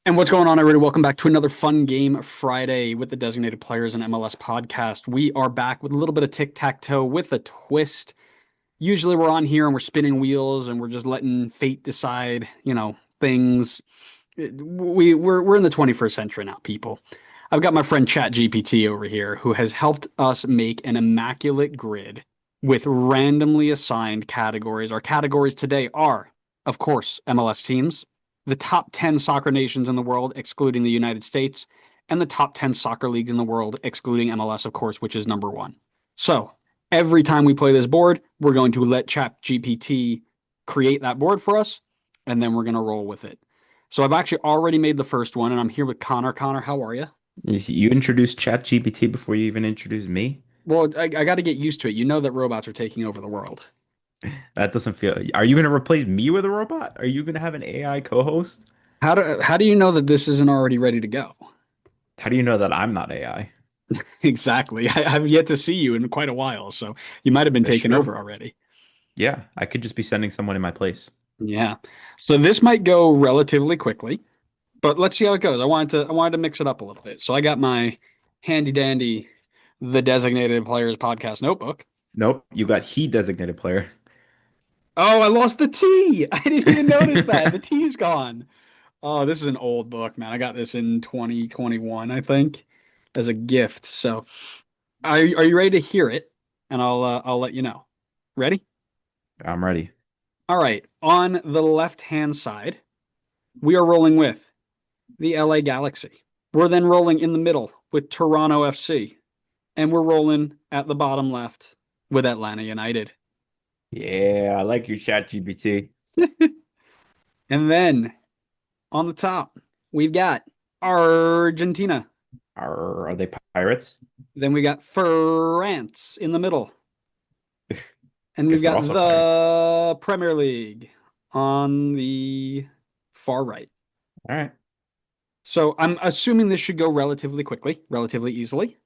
And what's going on, everybody? Welcome back to another fun game Friday with the Designated Players and MLS podcast. We are back with a little bit of tic-tac-toe with a twist. Usually we're on here and we're spinning wheels and we're just letting fate decide, things. We're in the 21st century now, people. I've got my friend ChatGPT over here who has helped us make an immaculate grid with randomly assigned categories. Our categories today are, of course, MLS teams, the top 10 soccer nations in the world, excluding the United States, and the top 10 soccer leagues in the world, excluding MLS, of course, which is number one. So every time we play this board, we're going to let ChatGPT create that board for us, and then we're going to roll with it. So I've actually already made the first one, and I'm here with Connor. Connor, how are you? You introduced ChatGPT before you even introduced me? Well, I got to get used to it. You know that robots are taking over the world. That doesn't feel. Are you going to replace me with a robot? Are you going to have an AI co-host? How do you know that this isn't already ready to go? How do you know that I'm not AI? Exactly. I've yet to see you in quite a while, so you might have been That's taken true. over already. Yeah, I could just be sending someone in my place. Yeah. So this might go relatively quickly, but let's see how it goes. I wanted to mix it up a little bit. So I got my handy dandy The Designated Players podcast notebook. Nope, you got he designated player. Oh, I lost the T. I didn't even notice that. The T's gone. Oh, this is an old book, man. I got this in 2021, I think, as a gift. So, are you ready to hear it? And I'll let you know. Ready? I'm ready. All right. On the left-hand side, we are rolling with the LA Galaxy. We're then rolling in the middle with Toronto FC, and we're rolling at the bottom left with Atlanta United. Yeah, I like your ChatGPT. And then on the top, we've got Argentina. Are they pirates? Then we got France in the middle. And we've Guess they're got also pirates. the Premier League on the far right. All right, So I'm assuming this should go relatively quickly, relatively easily.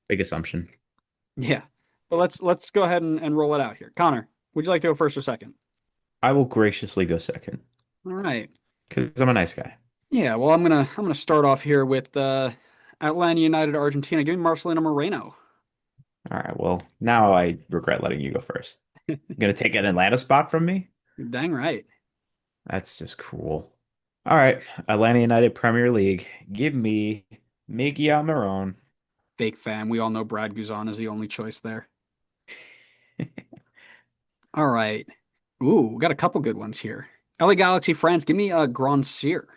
big assumption. Yeah. But let's go ahead and roll it out here. Connor, would you like to go first or second? I will graciously go second All right. because I'm a nice guy. Yeah, well I'm gonna start off here with Atlanta United Argentina. Give me Marcelino Moreno. All right, well, now I regret letting you go first. You gonna take an Atlanta spot from me? Dang right. That's just cruel. All right, Atlanta United Premier League. Give me Miggy Almiron. Fake fan. We all know Brad Guzan is the only choice there. All right. Ooh, we got a couple good ones here. LA Galaxy France, give me a Grand Cyr.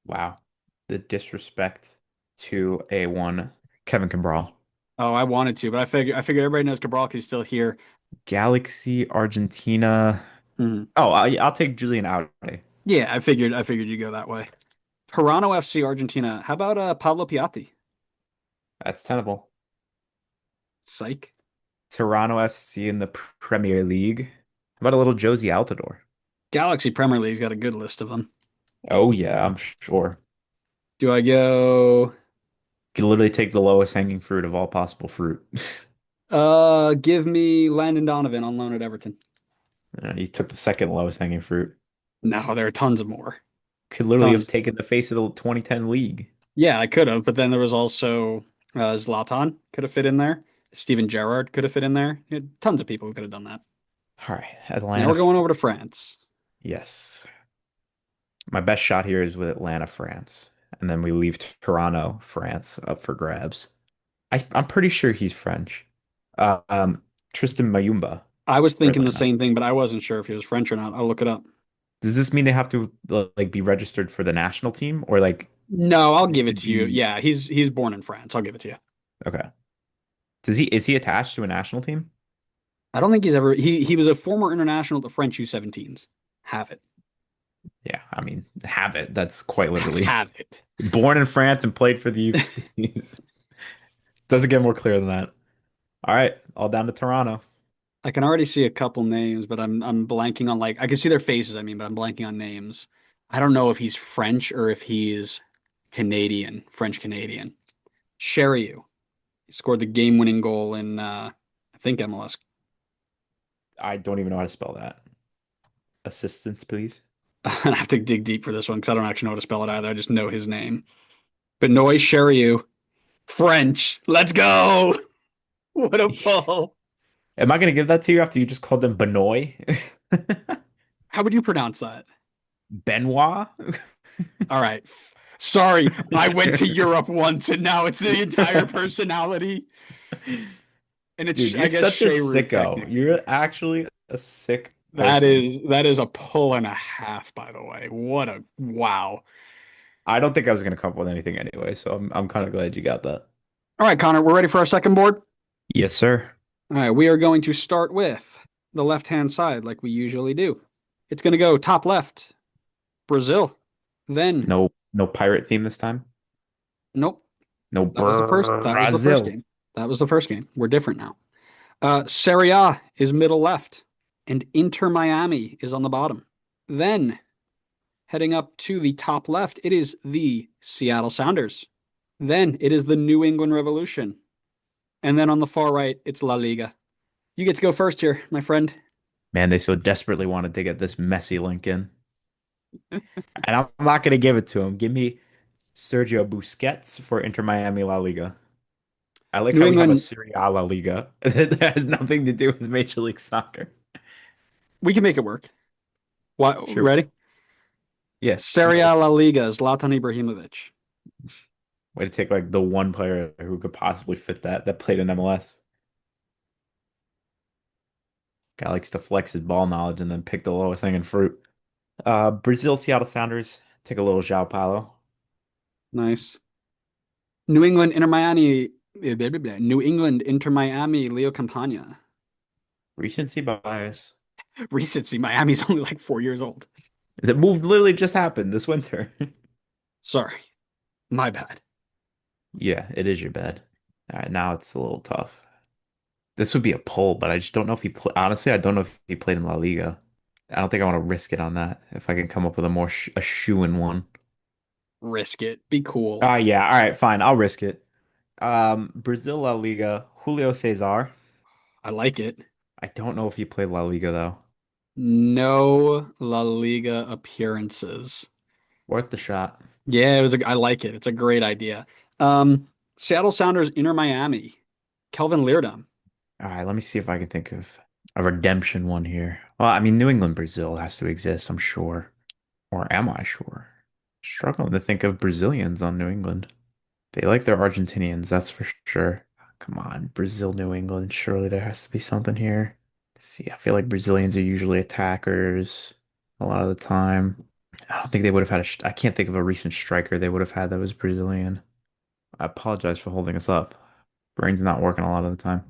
Wow. The disrespect to A1 Kevin Cabral. Oh, I wanted to, but I figured everybody knows Cabral 'cause he's still here. Galaxy Argentina. Mhm. Oh, I'll take Julian Aude. Yeah, I figured you'd go that way. Toronto FC Argentina. How about Pablo Piatti? That's tenable. Psych. Toronto FC in the Premier League. How about a little Josie Altidore? Galaxy Premier League's got a good list of them. Oh yeah, I'm sure. Do I go Could literally take the lowest hanging fruit of all possible fruit. give me Landon Donovan on loan at Everton? He took the second lowest hanging fruit. No, there are tons of more. Could literally have Tons. taken the face of the 2010 league. Yeah, I could have, but then there was also Zlatan could have fit in there. Steven Gerrard could have fit in there. Tons of people who could have done that. All right, Now Atlanta. we're going over to France. Yes. My best shot here is with Atlanta, France. And then we leave Toronto, France up for grabs. I'm pretty sure he's French. Uh, um, Tristan Mayumba I was for thinking the Atlanta. same thing, but I wasn't sure if he was French or not. I'll look it up. Does this mean they have to like be registered for the national team or like No, I'll it give it could to you. be Yeah, he's born in France. I'll give it to you. okay. Does he is he attached to a national team? I don't think he's ever he was a former international at the French U17s. Have it. Yeah, I mean, have it. That's quite literally Have it. born in France and played for the youth teams. Doesn't get more clear than that. All right, all down to Toronto. I can already see a couple names, but I'm blanking on like I can see their faces, I mean, but I'm blanking on names. I don't know if he's French or if he's Canadian, French Canadian. Sherrieu. He scored the game-winning goal in I think MLS. I don't even know how to spell that. Assistance, please. I have to dig deep for this one because I don't actually know how to spell it either. I just know his name. Benoit Cheriou. French. Let's go. What a pull. Am I gonna give that to you after you just called them Benoit? How would you pronounce that? Benoit? All right. Sorry, I went to Europe once and now it's the entire personality. And it's, Dude, I you're guess, such a Cheru sicko. technically. You're actually a sick That person. is that is a pull and a half, by the way. What a wow. I don't think I was gonna come up with anything anyway, so I'm kind of glad you got that. All right, Connor, we're ready for our second board. Yes, sir. All right, we are going to start with the left-hand side like we usually do. It's going to go top left, Brazil. Then, No, no pirate theme this time. nope, No that was the first Brazil. game. That was the first game. We're different now. Serie A is middle left, and Inter Miami is on the bottom. Then, heading up to the top left, it is the Seattle Sounders. Then it is the New England Revolution. And then on the far right, it's La Liga. You get to go first here, my friend. Man, they so desperately wanted to get this messy link in. And I'm not gonna give it to him. Give me Sergio Busquets for Inter Miami La Liga. I like New how we have a England, Serie A La Liga that has nothing to do with Major League Soccer. we can make it work. What, Sure. ready? Yeah, Serie go. A La Liga, Zlatan Ibrahimovic. Way to take like the one player who could possibly fit that played in MLS. Guy likes to flex his ball knowledge and then pick the lowest hanging fruit. Brazil, Seattle Sounders. Take a little João Paulo. Nice. New England, Inter Miami. New England, Inter Miami, Leo Campagna. Recency bias. Recency, Miami's only like 4 years old. The move literally just happened this winter. Sorry, my bad. Yeah, it is your bad. All right, now it's a little tough. This would be a pull, but I just don't know if he play. Honestly, I don't know if he played in La Liga. I don't think I want to risk it on that. If I can come up with a more a shoe-in one. Risk it. Be cool. Ah, yeah. All right, fine. I'll risk it. Brazil La Liga, Julio Cesar. I like it. I don't know if he played La Liga though. No La Liga appearances. Worth the shot. Yeah, it was I like it. It's a great idea. Um, Seattle Sounders, Inter Miami. Kelvin Leerdam. All right, let me see if I can think of a redemption one here. Well, I mean, New England, Brazil has to exist, I'm sure. Or am I sure? Struggling to think of Brazilians on New England. They like their Argentinians, that's for sure. Come on, Brazil, New England. Surely there has to be something here. See, I feel like Brazilians are usually attackers a lot of the time. I don't think they would have had I can't think of a recent striker they would have had that was Brazilian. I apologize for holding us up. Brain's not working a lot of the time.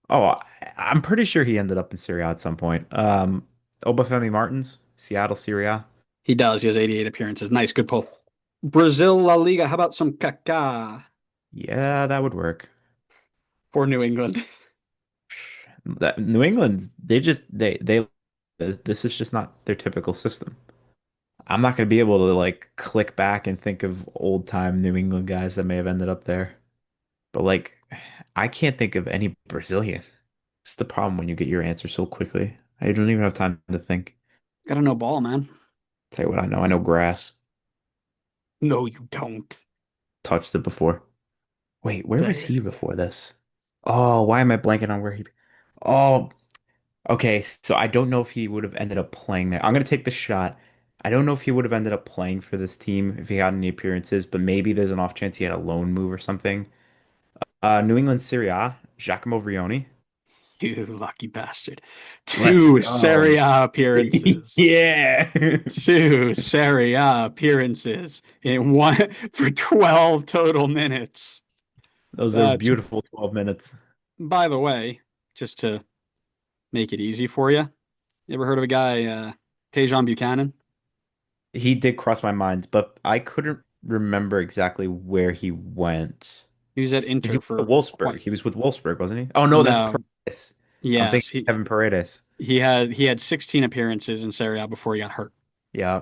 Oh, I'm pretty sure he ended up in Serie A at some point. Obafemi Martins, Seattle, Serie A. He does. He has 88 appearances. Nice, good pull. Brazil La Liga. How about some Kaká Yeah, that would work. for New England? That New England, they this is just not their typical system. I'm not gonna be able to like click back and think of old time New England guys that may have ended up there. But like I can't think of any Brazilian. It's the problem when you get your answer so quickly. I don't even have time to think. Gotta know ball, man. Tell you what I know. I know grass. No, you don't. Touched it before. Wait, where was he before this? Oh, why am I blanking on where he? Oh, okay. So I don't know if he would have ended up playing there. I'm gonna take the shot. I don't know if he would have ended up playing for this team if he had any appearances, but maybe there's an off chance he had a loan move or something. New England Serie A, Giacomo Vrioni. You lucky bastard. Let's Two Serie go. A appearances. Yeah. Two Serie A appearances in one for 12 total minutes. Those are That's, beautiful 12 minutes. by the way, just to make it easy for you, you ever heard of a guy, Tejon Buchanan? He did cross my mind, but I couldn't remember exactly where he went. He was at Is he Inter with the for quite, Wolfsburg? He was with Wolfsburg, wasn't he? Oh no, that's no, Paredes. I'm yes, thinking Kevin Paredes. he had 16 appearances in Serie A before he got hurt. Yeah,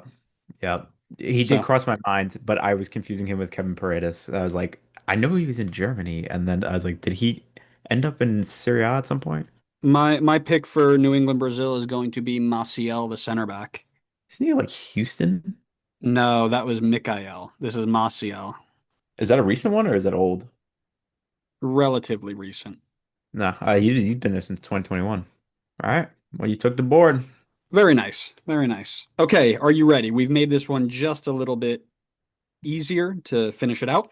yeah. He did So cross my mind, but I was confusing him with Kevin Paredes. I was like, I know he was in Germany, and then I was like, did he end up in Serie A at some point? my pick for New England Brazil is going to be Maciel, the center back. Isn't he like Houston? No, that was Mikael. This is Maciel. Is that a recent one or is that old? Relatively recent. No, he's been there since 2021. All right. Well, you took the board. Very nice. Very nice. Okay, are you ready? We've made this one just a little bit easier to finish it out.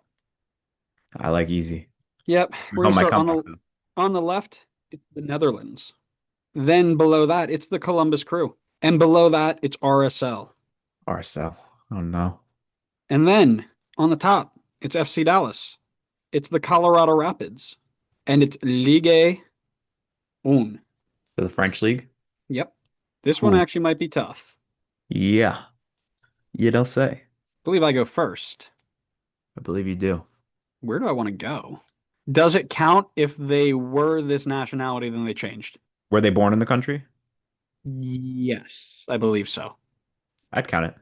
I like easy. Yep, we're gonna Help my start comeback though. on the left, it's the Netherlands. Then below that, it's the Columbus Crew. And below that, it's RSL. RSL. Oh no. And then on the top, it's FC Dallas. It's the Colorado Rapids. And it's Ligue 1. For the French league? Yep. This one Ooh. actually might be tough. Yeah. You don't say. I believe I go first. I believe you do. Where do I want to go? Does it count if they were this nationality, then they changed? Were they born in the country? Yes, I believe so. I'd count it.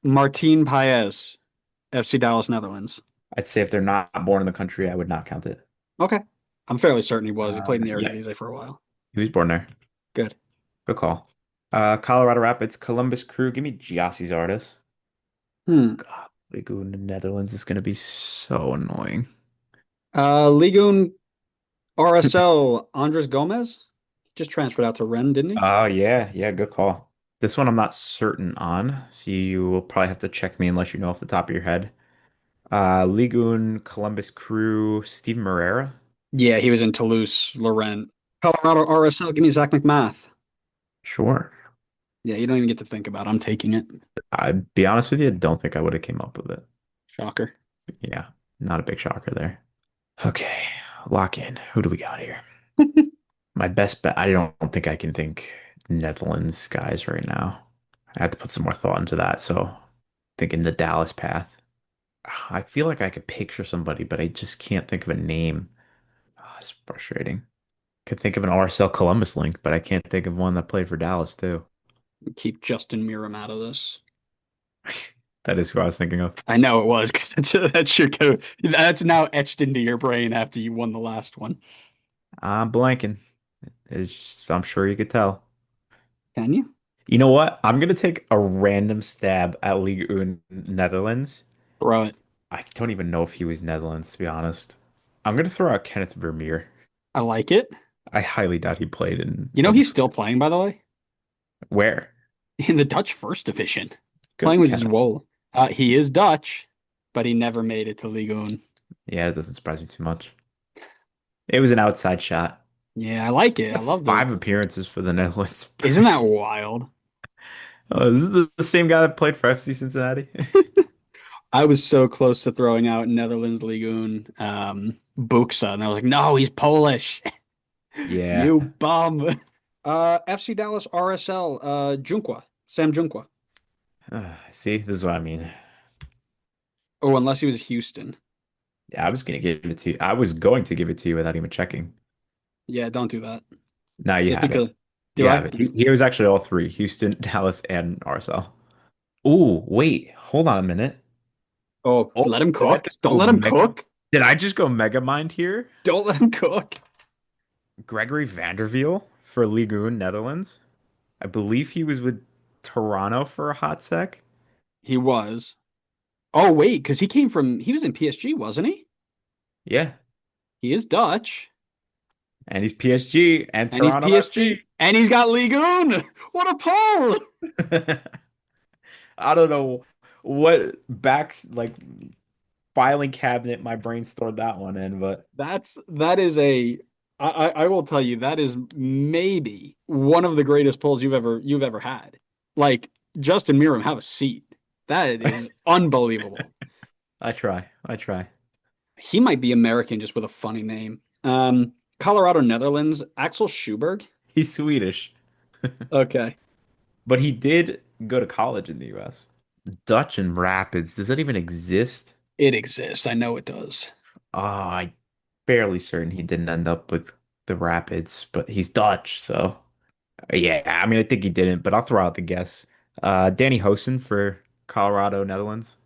Martin Paes, FC Dallas, Netherlands. I'd say if they're not born in the country, I would not count it. Okay. I'm fairly certain he was. He played in the Yeah, Eredivisie for a while. he was born there. Good. Good call. Colorado Rapids, Columbus Crew. Give me Giassi's artist. Hmm. God, Ligu in the Netherlands is going to be so annoying. Ligue 1 RSL, Andres Gomez. Just transferred out to Rennes, didn't he? Oh, yeah. Yeah, good call. This one I'm not certain on, so you will probably have to check me unless you know off the top of your head. Ligoon, Columbus Crew, Steven Moreira. Yeah, he was in Toulouse, Lorient. Colorado RSL, give me Zach McMath. Sure. Yeah, you don't even get to think about it. I'm taking it. I'd be honest with you, don't think I would have came up with it. Shocker. Yeah, not a big shocker there. Okay, lock in. Who do we got here? My best bet. I don't think I can think Netherlands guys right now. I have to put some more thought into that. So thinking the Dallas path. I feel like I could picture somebody, but I just can't think of a name. It's frustrating. Could think of an RSL Columbus link, but I can't think of one that played for Dallas too. Keep Justin Miram out of this. That is who I was thinking of. I know it was because that's your code. That's now etched into your brain after you won the last one. I'm blanking. I'm sure you could tell. Can you? You know what? I'm gonna take a random stab at Ligue 1 Netherlands. Throw it. I don't even know if he was Netherlands, to be honest. I'm gonna throw out Kenneth Vermeer. I like it. I highly doubt he played You know in he's still playing, by the way, where? in the Dutch First Division, Good playing for with Kenneth. Zwolle. He is Dutch, but he never made it to Ligue 1. Yeah, it doesn't surprise me too much. It was an outside shot. Yeah, I like it. I love the. 5 appearances for the Netherlands Isn't that first. wild? Oh, is this the same guy that played for FC Cincinnati? I was so close to throwing out Netherlands Ligue 1, Buksa, and I was like, no, he's Polish. Yeah. You bum. FC Dallas RSL, Junqua, Sam Junqua. See, this is what I mean. Oh, unless he was Houston. Yeah, I was gonna give it to you. I was going to give it to you without even checking. Yeah, don't do that. Now you Just have it. because. Do You I? have it. He was actually all three: Houston, Dallas, and RSL. Ooh, wait, hold on a minute. Oh, Oh, let him did I cook. just Don't go let him mega? cook. Did I just go mega mind here? Don't let him cook. Gregory Vanderveel for Ligue 1 Netherlands. I believe he was with Toronto for a hot sec. He was. Oh, wait, because he was in PSG, wasn't he? Yeah, He is Dutch, and he's PSG and and he's Toronto FC. PSG, and he's got Ligue 1. What a pull! I don't know what backs like filing cabinet my brain stored that one in, but That is a I will tell you that is maybe one of the greatest pulls you've ever had. Like Justin Miram, have a seat. That is unbelievable. I try. I try. He might be American just with a funny name. Colorado, Netherlands, Axel Schuberg. He's Swedish, Okay. but he did go to college in the US. Dutch and Rapids, does that even exist? It exists. I know it does. Oh, I fairly certain he didn't end up with the Rapids, but he's Dutch, so yeah, I mean I think he didn't, but I'll throw out the guess. Danny Hosen for Colorado, Netherlands.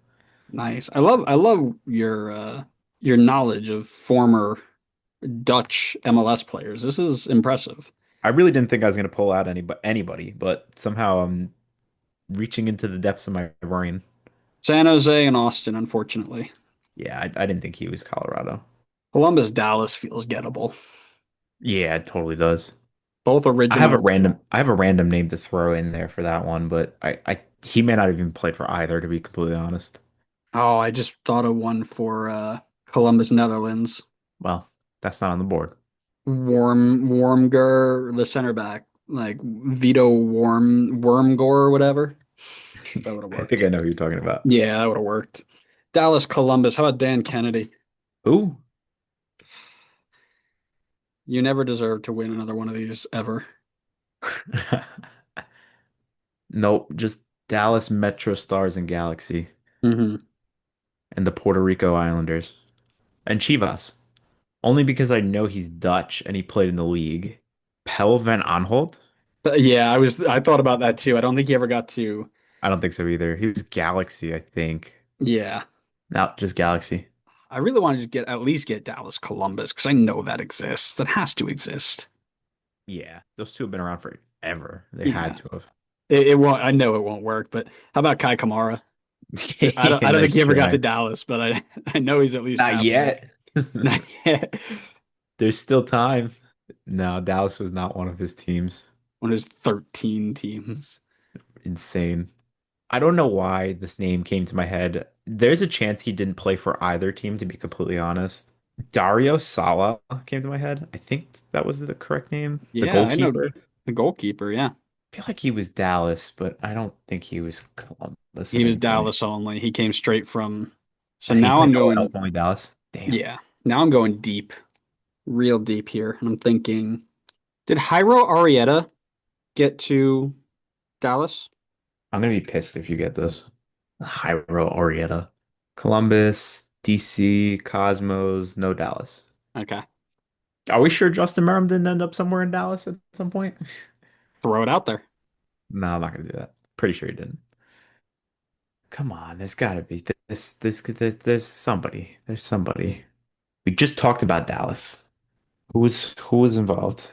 Nice. I love your knowledge of former Dutch MLS players. This is impressive. I really didn't think I was gonna pull out anybody, but somehow I'm reaching into the depths of my brain. San Jose and Austin, unfortunately. Yeah, I didn't think he was Colorado. Columbus, Dallas feels gettable. Yeah, it totally does. Both original. I have a random name to throw in there for that one, but he may not have even played for either, to be completely honest. Oh, I just thought of one for Columbus, Netherlands. Well, that's not on the board. Wormger, the center back, like Vito Wormgore or whatever. That would have I think worked. I know who you're talking about. Yeah, that would have worked. Dallas, Columbus. How about Dan Kennedy? Who? You never deserve to win another one of these ever. Nope, just Dallas Metro Stars and Galaxy Hmm. and the Puerto Rico Islanders and Chivas. Only because I know he's Dutch and he played in the league. Pel van Aanholt? But yeah, I thought about that too. I don't think he ever got to. I don't think so either. He was Galaxy, I think. Yeah. No, just Galaxy. I really wanted to get at least get Dallas Columbus because I know that exists. That has to exist. Yeah, those two have been around forever. They had Yeah. to have. It won't I know it won't work, but how about Kai Kamara? I don't think Nice he ever got to try. Dallas, but I know he's at least Not halfway there. yet. Not yet. There's still time. No, Dallas was not one of his teams. One of his 13 teams. Insane. I don't know why this name came to my head. There's a chance he didn't play for either team, to be completely honest. Dario Sala came to my head. I think that was the correct name. The Yeah, I know goalkeeper. the goalkeeper, yeah. I feel like he was Dallas, but I don't think he was Columbus He at was any point. Dallas only. He came straight from so He now played I'm nowhere going else, only Dallas. Damn. yeah. Now I'm going deep, real deep here. And I'm thinking, did Jairo Arrieta get to Dallas? I'm gonna be pissed if you get this. Jairo Orieta. Columbus, DC, Cosmos, no Dallas. Okay. Are we sure Justin Merrim didn't end up somewhere in Dallas at some point? Throw it out there. No, I'm not gonna do that. Pretty sure he didn't. Come on, there's gotta be there's somebody. There's somebody. We just talked about Dallas. Who was involved?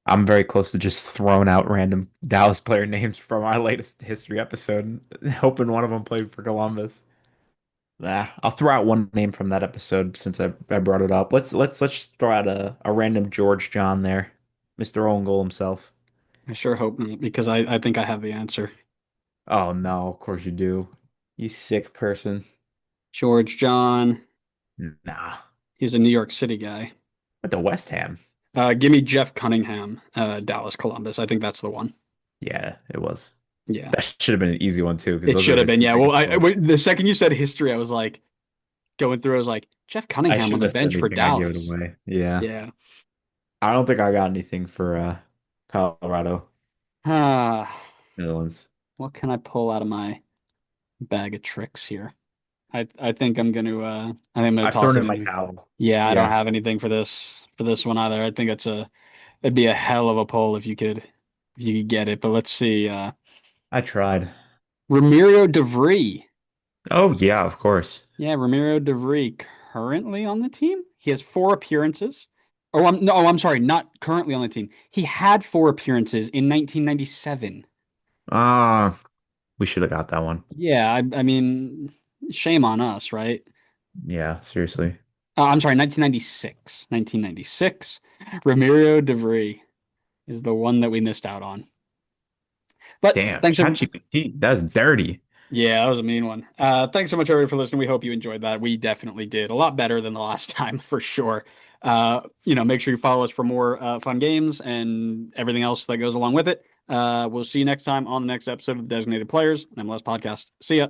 I'm very close to just throwing out random Dallas player names from our latest history episode, hoping one of them played for Columbus. I'll throw out one name from that episode since I brought it up. Let's throw out a random George John there, Mr. Own Goal himself. I sure hope not, because I think I have the answer. Oh no, of course you do. You sick person. George John. Nah, He was a New York City guy. but the West Ham. Give me Jeff Cunningham, Dallas Columbus. I think that's the one. Yeah, it was. Yeah. That should have been an easy one too, because It those should are have his been. two Yeah. Well, biggest clubs. the second you said history, I was like going through. I was like Jeff I Cunningham on shouldn't the have said bench for anything. I gave it Dallas. away. Yeah. Yeah. I don't think I got anything for Colorado, Ah, Netherlands. what can I pull out of my bag of tricks here? I think I think I'm gonna I've toss thrown it in my in. towel. Yeah, I don't Yeah, have anything for this one either. I think it'd be a hell of a poll if you could get it. But let's see. I tried. Ramiro DeVries. Oh yeah, of course. Yeah, Ramiro DeVries currently on the team. He has four appearances. Oh, no, I'm sorry, not currently on the team. He had four appearances in 1997. Ah, we should have got that one. Yeah, I mean, shame on us, right? Yeah, seriously. I'm sorry, 1996. 1996. Ramiro DeVries is the one that we missed out on. But Damn, thanks, ChatGPT, that's dirty. yeah, that was a mean one. Thanks so much, everybody, for listening. We hope you enjoyed that. We definitely did. A lot better than the last time, for sure. Make sure you follow us for more fun games and everything else that goes along with it. We'll see you next time on the next episode of Designated Players, an MLS podcast. See ya.